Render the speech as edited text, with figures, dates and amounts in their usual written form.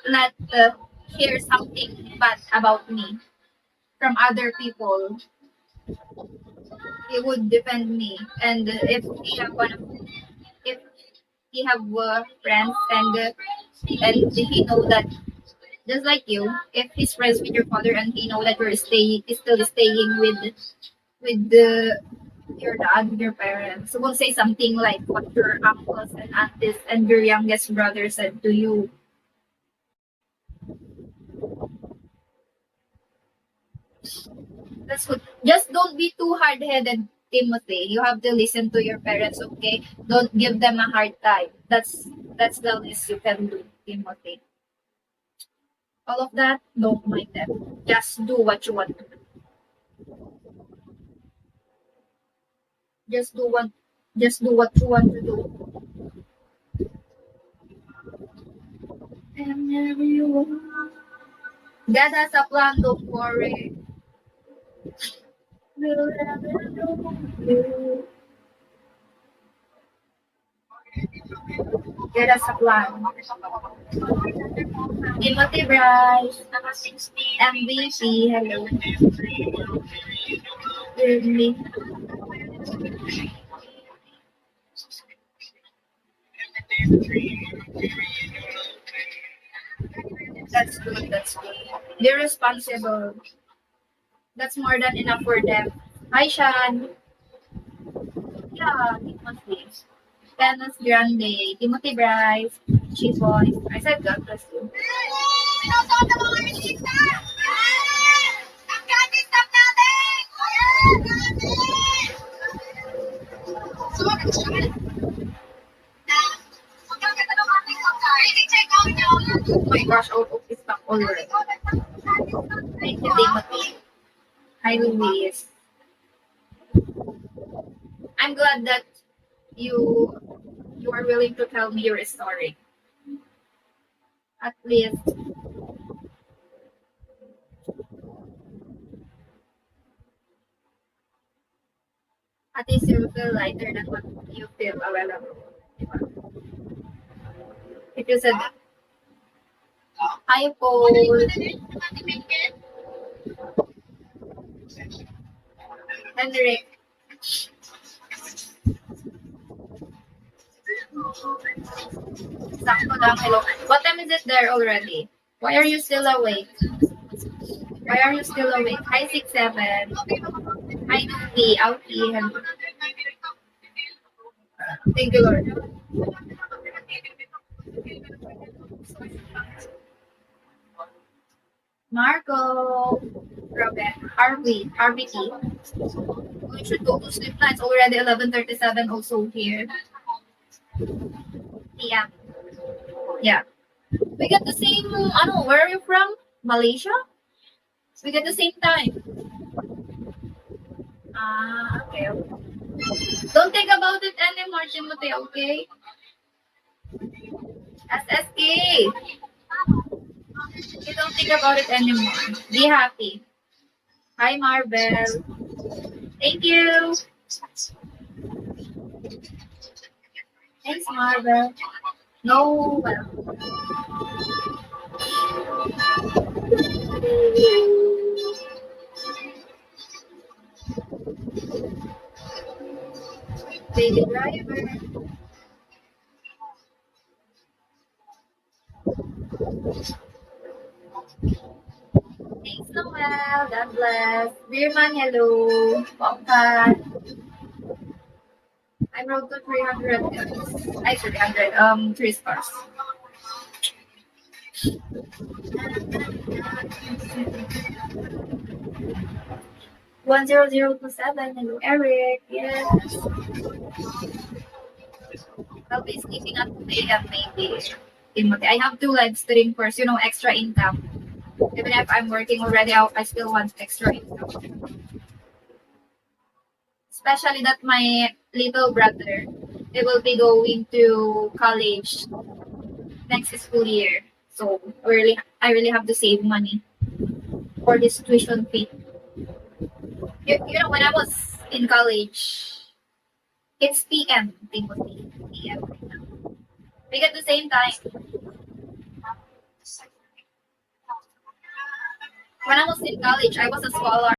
not hear something bad about me from other people. He would defend me, and if he have friends and he know that just like you, if he's friends with your father and he know that you're still staying with your dad, with your parents, so will say something like what your uncles and aunties and your youngest brother said to you. That's good. Just don't be too hard-headed, Timothy. You have to listen to your parents, okay? Don't give them a hard time. That's the least you can do, Timothy. All of that, don't mind them. Just do what you want to do. Just do what just do what you want to do. And whenever you want. God has a plan, don't worry. We'll never know you. God has a plan. Timothy Bryce, MVP, hello. With me. That's good, that's good. Be responsible. That's more than enough for them. Hi, Shan. Yeah, Timothy. Dennis Grande, Timothy Bryce, Chief Boys. I said God bless you. Sinusuot ang mga artista! Ang candy-stop natin! Sorry, sorry. Oh my gosh, out of stock already. Thank you, Timothy. Hi, Luis. I'm glad that you you are willing to tell me your story. At least you will feel lighter than what you feel a while ago. If you said, hi, Paul. Henrik. Sakto lang, hello. What time is it there already? Why are you still awake? Why are you still awake? Hi, 6-7. Hi, Nubi, Auti, hello. Thank you, Lord. Marco, Robert, RBT. We should go to sleep now. It's already 11:37 also here. Yeah. Yeah. We get the same, where are you from? Malaysia? We get the same time. Ah, okay. Don't think about it anymore, Timothy, okay? SSK. You don't think about it anymore. Be happy. Hi, Marvel. Thank you. Thanks, Marvel. No, well. Baby driver. Thanks, Noel. God bless. Birman, hello. Popcat. I'm road to 300. I 300. 3 stars. One zero zero two seven. Hello, Eric. Yes. I'll be sleeping at 2 a.m. maybe. Timothy. I have to live stream first, extra income. Even if I'm working already, I still want extra income. Especially that my little brother, he will be going to college next school year. So I really have to save money for this tuition fee. When I was in college, it's PM, Timothy. PM. We get the same time. when I was in college, I was a scholar.